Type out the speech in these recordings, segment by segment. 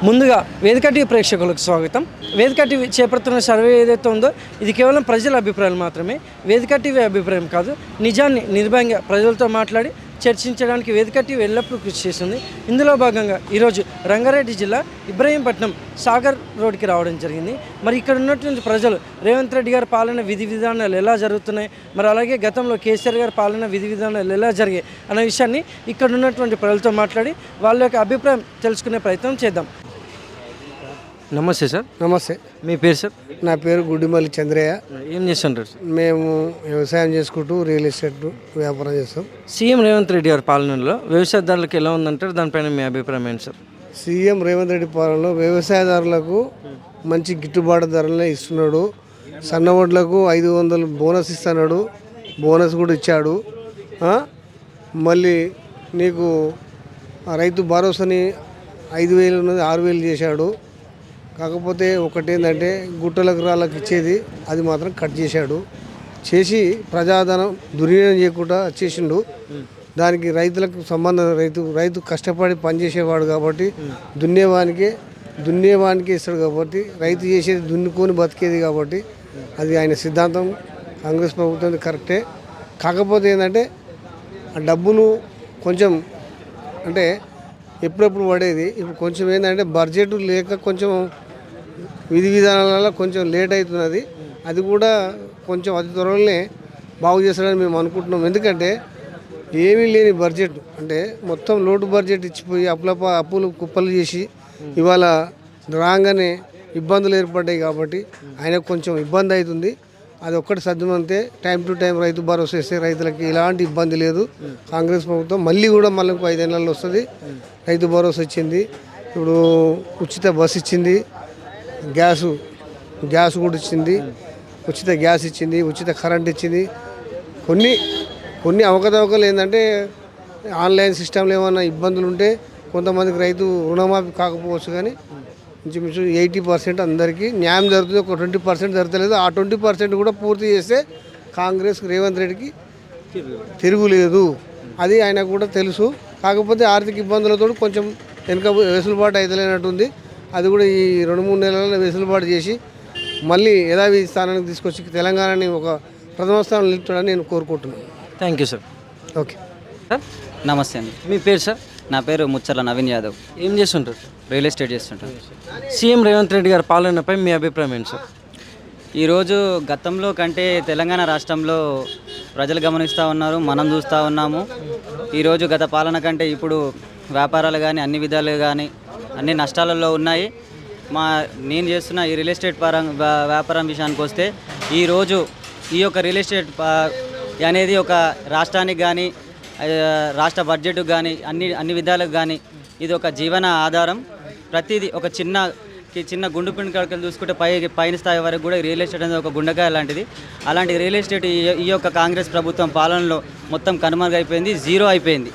ముందుగా వేదిక టీవీ ప్రేక్షకులకు స్వాగతం. వేదిక టీవీ చేపడుతున్న సర్వే ఏదైతే ఉందో ఇది కేవలం ప్రజల అభిప్రాయాలు మాత్రమే. వేదిక టీవీ అభిప్రాయం కాదు. నిజాన్ని నిర్భయంగా ప్రజలతో మాట్లాడి చర్చించడానికి వేదిక టీవీ ఎల్లప్పుడూ కృషి చేస్తుంది. ఇందులో భాగంగా ఈరోజు రంగారెడ్డి జిల్లా ఇబ్రహీంపట్నం సాగర్ రోడ్డుకి రావడం జరిగింది. మరి ఇక్కడ ఉన్నటువంటి ప్రజలు రేవంత్ రెడ్డి గారి పాలన విధి విధానాలు ఎలా జరుగుతున్నాయి, మరి అలాగే గతంలో కేసీఆర్ గారి పాలన విధి విధానాలు ఎలా జరిగాయి అనే విషయాన్ని ఇక్కడ ఉన్నటువంటి ప్రజలతో మాట్లాడి వాళ్ళ యొక్క అభిప్రాయం తెలుసుకునే ప్రయత్నం చేద్దాం. నమస్తే సార్. నమస్తే. మీ పేరు సార్? నా పేరు గుడ్డిమల్లి చంద్రయ్య. ఏం చేస్తుంటారు సార్? మేము వ్యవసాయం చేసుకుంటూ రియల్ ఎస్టేట్ వ్యాపారం చేస్తాం. సీఎం రేవంత్ రెడ్డి గారి పాలనలో వ్యవసాయదారులకు ఎలా ఉందంటారు, దానిపైన మీ అభిప్రాయం ఏంటి సార్? సీఎం రేవంత్ రెడ్డి పాలనలో వ్యవసాయదారులకు మంచి గిట్టుబాటు ధరలనే ఇస్తున్నాడు. సన్నవడ్లకు 500 బోనస్ ఇస్తున్నాడు. బోనస్ కూడా ఇచ్చాడు. మళ్ళీ నీకు రైతు భరోసాని 5,000 ఉన్నది 6,000 చేశాడు. కాకపోతే ఒకటేంటంటే గుట్టలకు రాళ్ళకి ఇచ్చేది అది మాత్రం కట్ చేశాడు. చేసి ప్రజాధనం దుర్వినియోగం చేయకుండా చేసిండు. దానికి రైతులకు సంబంధం రైతు కష్టపడి పనిచేసేవాడు కాబట్టి దున్నేవానికే ఇస్తాడు కాబట్టి రైతు చేసేది దున్నుకొని బతికేది కాబట్టి అది ఆయన సిద్ధాంతం. కాంగ్రెస్ ప్రభుత్వం కరెక్టే. కాకపోతే ఏంటంటే ఆ డబ్బులు కొంచెం అంటే ఎప్పుడెప్పుడు పడేది. ఇప్పుడు కొంచెం ఏంటంటే బడ్జెట్ లేక కొంచెం విధి విధానాల కొంచెం లేట్ అవుతున్నది. అది కూడా కొంచెం అతి త్వరలోనే బాగు చేస్తాడని మేము అనుకుంటున్నాం. ఎందుకంటే ఏమీ లేని బడ్జెట్ అంటే మొత్తం లోటు బడ్జెట్ ఇచ్చిపోయి అప్పులు కుప్పలు చేసి ఇవాళ రాగానే ఇబ్బందులు ఏర్పడ్డాయి కాబట్టి ఆయనకు కొంచెం ఇబ్బంది అవుతుంది. అది ఒక్కటి సర్దుమంతే time to time Rythu Bharosa ఇస్తే రైతులకి ఎలాంటి ఇబ్బంది లేదు. కాంగ్రెస్ ప్రభుత్వం మళ్ళీ 5 నెలలు వస్తుంది. రైతు భరోసా ఇచ్చింది. ఇప్పుడు ఉచిత బస్సు ఇచ్చింది. గ్యాస్ కూడా ఇచ్చింది. ఉచిత గ్యాస్ ఇచ్చింది. ఉచిత కరెంట్ ఇచ్చింది. కొన్ని అవకతవకలు ఏంటంటే ఆన్లైన్ సిస్టంలో ఏమైనా ఇబ్బందులు ఉంటే కొంతమందికి రైతు రుణమాఫీ కాకపోవచ్చు. కానీ ఇంచుమించు 80% అందరికీ న్యాయం జరుగుతుంది. ఒక 20% జరగలేదు. ఆ 20% కూడా పూర్తి చేస్తే కాంగ్రెస్ రేవంత్ రెడ్డికి తిరుగులేదు. అది ఆయనకు కూడా తెలుసు. కాకపోతే ఆర్థిక ఇబ్బందులతో కొంచెం వెనుక వెసులుబాటు అయితలేనట్టుంది. అది కూడా ఈ 2-3 నెలల్లో వెసులుబాటు చేసి మళ్ళీ యథావిధి స్థానానికి తీసుకొచ్చి తెలంగాణని ఒక ప్రథమ స్థానంలో నిలుపుతాడని నేను కోరుకుంటున్నాను. Thank you sir. Okay sir. నమస్తే అండి. మీ పేరు సార్? నా పేరు ముచ్చర్ల నవీన్ యాదవ్. ఏం చేస్తుంటారు? రియల్ ఎస్టేట్ చేస్తుంటాను. సీఎం రేవంత్ రెడ్డి గారి పాలనపై మీ అభిప్రాయం ఏంటి సార్? ఈరోజు గతంలో కంటే తెలంగాణ రాష్ట్రంలో ప్రజలు గమనిస్తూ ఉన్నారు, మనం చూస్తూ ఉన్నాము. ఈరోజు గత పాలన కంటే ఇప్పుడు వ్యాపారాలు కానీ అన్ని విధాలు కానీ అన్ని నష్టాలలో ఉన్నాయి. నేను చేస్తున్న ఈ రియల్ ఎస్టేట్ వ్యాపారం విషయానికి వస్తే ఈరోజు ఈ యొక్క రియల్ ఎస్టేట్ అనేది ఒక రాష్ట్రానికి కానీ రాష్ట్ర బడ్జెట్కి కానీ అన్ని విధాలకు కానీ ఇది ఒక జీవన ఆధారం. ప్రతిదీ ఒక చిన్న గుండు పిండి కడకలు చూసుకుంటే పైన స్థాయి వరకు కూడా రియల్ ఎస్టేట్ అనేది ఒక గుండెకాయ లాంటిది. అలాంటి రియల్ ఎస్టేట్ ఈ యొక్క కాంగ్రెస్ ప్రభుత్వం పాలనలో మొత్తం కనుమరుగైపోయింది, జీరో అయిపోయింది.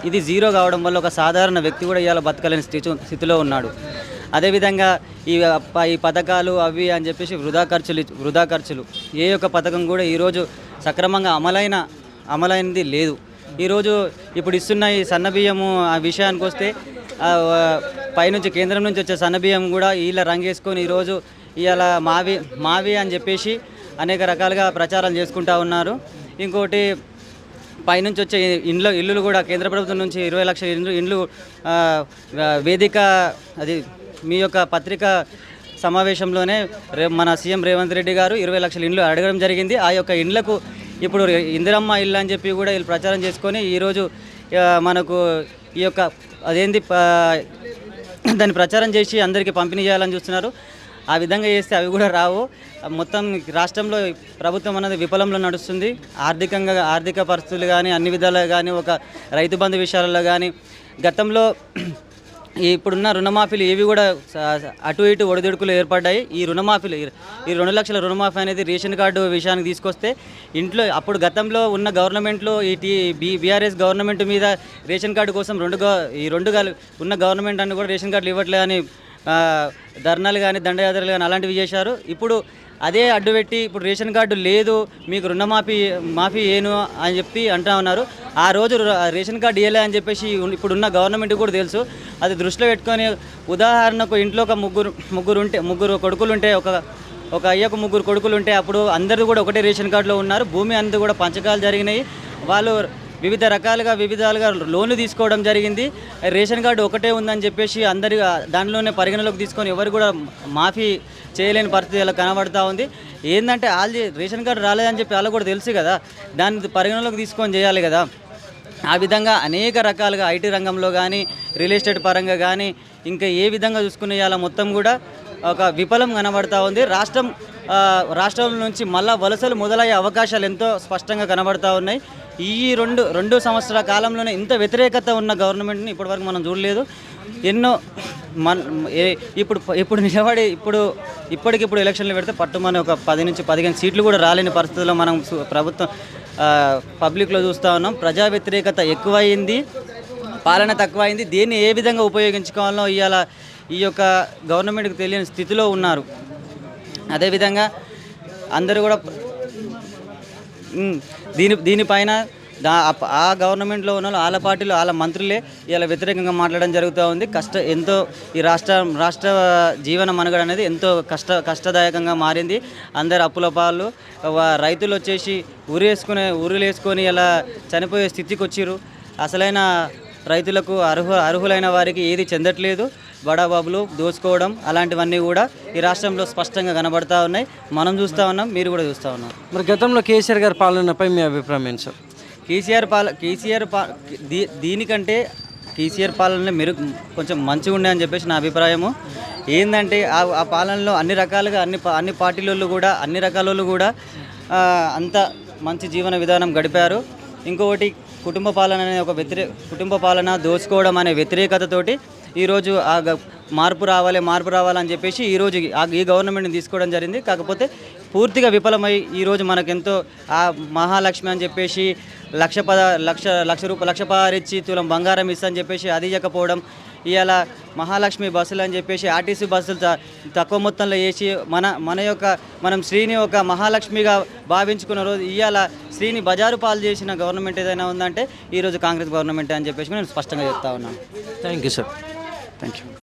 ఇది జీరో కావడం వల్ల ఒక సాధారణ వ్యక్తి కూడా ఇవాళ బతకలేని స్థితిలో ఉన్నాడు. అదేవిధంగా ఈ పథకాలు అవి అని చెప్పేసి వృధా ఖర్చులు ఏ యొక్క పథకం కూడా ఈరోజు సక్రమంగా అమలైనది లేదు. ఈరోజు ఇప్పుడు ఇస్తున్న ఈ సన్నబియ్యము ఆ విషయానికి వస్తే పైనుంచి కేంద్రం నుంచి వచ్చే సన్నబియ్యం కూడా వీళ్ళ రంగేసుకొని ఈరోజు ఇవాళ మావి అని చెప్పేసి అనేక రకాలుగా ప్రచారం చేసుకుంటూ ఉన్నారు. ఇంకోటి పైనుంచి వచ్చే ఇల్లులు కూడా కేంద్ర ప్రభుత్వం నుంచి 20 లక్షల ఇండ్లు వేదిక అది మీ యొక్క పత్రికా సమావేశంలోనే మన సీఎం రేవంత్ రెడ్డి గారు 20 లక్షల ఇండ్లు అడగడం జరిగింది. ఆ యొక్క ఇండ్లకు ఇప్పుడు ఇందిరమ్మ ఇల్లు అని చెప్పి కూడా వీళ్ళు ప్రచారం చేసుకొని ఈరోజు మనకు ఈ యొక్క అదేంది దాన్ని ప్రచారం చేసి అందరికీ పంపిణీ చేయాలని చూస్తున్నారు. ఆ విధంగా చేస్తే అవి కూడా రావు. మొత్తం రాష్ట్రంలో ప్రభుత్వం అనేది విఫలంలో నడుస్తుంది. ఆర్థిక పరిస్థితులు కానీ అన్ని విధాలుగా కానీ ఒక రైతు బంధు విషయాలలో కానీ గతంలో ఇప్పుడున్న రుణమాఫీలు ఏవి కూడా అటు ఇటు ఒడిదుడుకులు ఏర్పడ్డాయి. ఈ 2 లక్షల రుణమాఫీ అనేది రేషన్ కార్డు విషయానికి తీసుకొస్తే ఇంట్లో అప్పుడు గతంలో ఉన్న గవర్నమెంట్లో బీఆర్ఎస్ గవర్నమెంట్ మీద రేషన్ కార్డు కోసం ఉన్న గవర్నమెంట్ అన్ని కూడా రేషన్ కార్డులు ఇవ్వట్లే అని ధర్నాలు కానీ దండయాత్రలు కానీ అలాంటివి చేశారు. ఇప్పుడు అదే అడ్డు పెట్టి ఇప్పుడు రేషన్ కార్డు లేదు మీకు మాఫీ ఏను అని చెప్పి అంటా ఉన్నారు. ఆ రోజు రేషన్ కార్డు ఇవ్వలే అని చెప్పేసి ఇప్పుడున్న గవర్నమెంట్ కూడా తెలుసు. అది దృష్టిలో పెట్టుకొని ఉదాహరణకు ఇంట్లో ఒక ముగ్గురు కొడుకులు ఉంటే ఒక అయ్యకు 3 కొడుకులు ఉంటే అప్పుడు అందరూ కూడా ఒకటే రేషన్ కార్డులో ఉన్నారు. భూమి అంతా కూడా పంచకాలు జరిగినాయి. వాళ్ళు వివిధాలుగా లోన్లు తీసుకోవడం జరిగింది. రేషన్ కార్డు ఒకటే ఉందని చెప్పేసి అందరి దానిలోనే పరిగణలోకి తీసుకొని ఎవరు కూడా మాఫీ చేయలేని పరిస్థితి ఇలా కనబడుతూ ఉంది. ఏంటంటే వాళ్ళు రేషన్ కార్డు రాలేదని చెప్పి వాళ్ళు కూడా తెలుసు కదా, దాన్ని పరిగణలోకి తీసుకొని చేయాలి కదా. ఆ విధంగా అనేక రకాలుగా ఐటీ రంగంలో కానీ రియల్ ఎస్టేట్ పరంగా కానీ ఇంకా ఏ విధంగా చూసుకునే ఇవాళ మొత్తం కూడా ఒక విఫలం కనబడుతూ ఉంది. రాష్ట్రం నుంచి మళ్ళా వలసలు మొదలయ్యే అవకాశాలు ఎంతో స్పష్టంగా కనబడుతూ ఉన్నాయి. ఈ రెండు సంవత్సరాల కాలంలోనే ఇంత వ్యతిరేకత ఉన్న గవర్నమెంట్ని ఇప్పటివరకు మనం చూడలేదు. ఎన్నో ఇప్పుడు నిలబడి ఇప్పటికిప్పుడు ఎలక్షన్లు పెడితే పట్టుమని ఒక 10 నుంచి 15 సీట్లు కూడా రాలేని పరిస్థితుల్లో మనం ప్రభుత్వం పబ్లిక్లో చూస్తూ ఉన్నాం. ప్రజా వ్యతిరేకత ఎక్కువైంది, పాలన తక్కువైంది. దీన్ని ఏ విధంగా ఉపయోగించుకోవాలో ఇవాళ ఈ యొక్క గవర్నమెంట్కి తెలియని స్థితిలో ఉన్నారు. అదేవిధంగా అందరూ కూడా దీనిపైన ఆ గవర్నమెంట్లో ఉన్న వాళ్ళ పార్టీలో వాళ్ళ మంత్రులే ఇలా వ్యతిరేకంగా మాట్లాడడం జరుగుతూ ఉంది. ఎంతో ఈ రాష్ట్ర జీవన మనుగడ అనేది ఎంతో కష్టదాయకంగా మారింది. అందరు అప్పుల పాలు, రైతులు వచ్చేసి ఊరులేసుకొని ఇలా చనిపోయే స్థితికి వచ్చిర్రు. అసలైన రైతులకు అర్హులైన వారికి ఏది చెందట్లేదు. బడాబాబులు దోచుకోవడం అలాంటివన్నీ కూడా ఈ రాష్ట్రంలో స్పష్టంగా కనబడతా ఉన్నాయి. మనం చూస్తూ ఉన్నాం, మీరు కూడా చూస్తూ ఉన్నారు. మరి గతంలో కేసీఆర్ గారి పాలనపై మీ అభిప్రాయం ఏంటి సార్? దీనికంటే కేసీఆర్ పాలన కొంచెం మంచిగా ఉండే అని చెప్పేసి నా అభిప్రాయము. ఏంటంటే ఆ పాలనలో అన్ని రకాలుగా అన్ని పార్టీల కూడా అన్ని రకాల వాళ్ళు కూడా అంత మంచి జీవన విధానం గడిపారు. ఇంకొకటి కుటుంబ పాలన అనే కుటుంబ పాలన దోచుకోవడం అనే వ్యతిరేకతతోటి ఈరోజు మార్పు రావాలని చెప్పేసి ఈరోజు ఈ గవర్నమెంట్ని తీసుకోవడం జరిగింది. కాకపోతే పూర్తిగా విఫలమై ఈరోజు మనకెంతో ఆ మహాలక్ష్మి అని చెప్పేసి లక్ష పారిచ్చి తులం బంగారం ఇస్తా అని చెప్పేసి అది ఇవ్వకపోవడం, ఇవాళ మహాలక్ష్మి బస్సులు అని చెప్పేసి ఆర్టీసీ బస్సులు తక్కువ మొత్తంలో వేసి మనం శ్రీని ఒక మహాలక్ష్మిగా భావించుకున్న రోజు ఇవాళ శ్రీని బజారు పాలు చేసిన గవర్నమెంట్ ఏదైనా ఉందంటే ఈరోజు కాంగ్రెస్ గవర్నమెంట్ అని చెప్పేసి నేను స్పష్టంగా చెప్తా ఉన్నాను. Thank you sir. Thank you.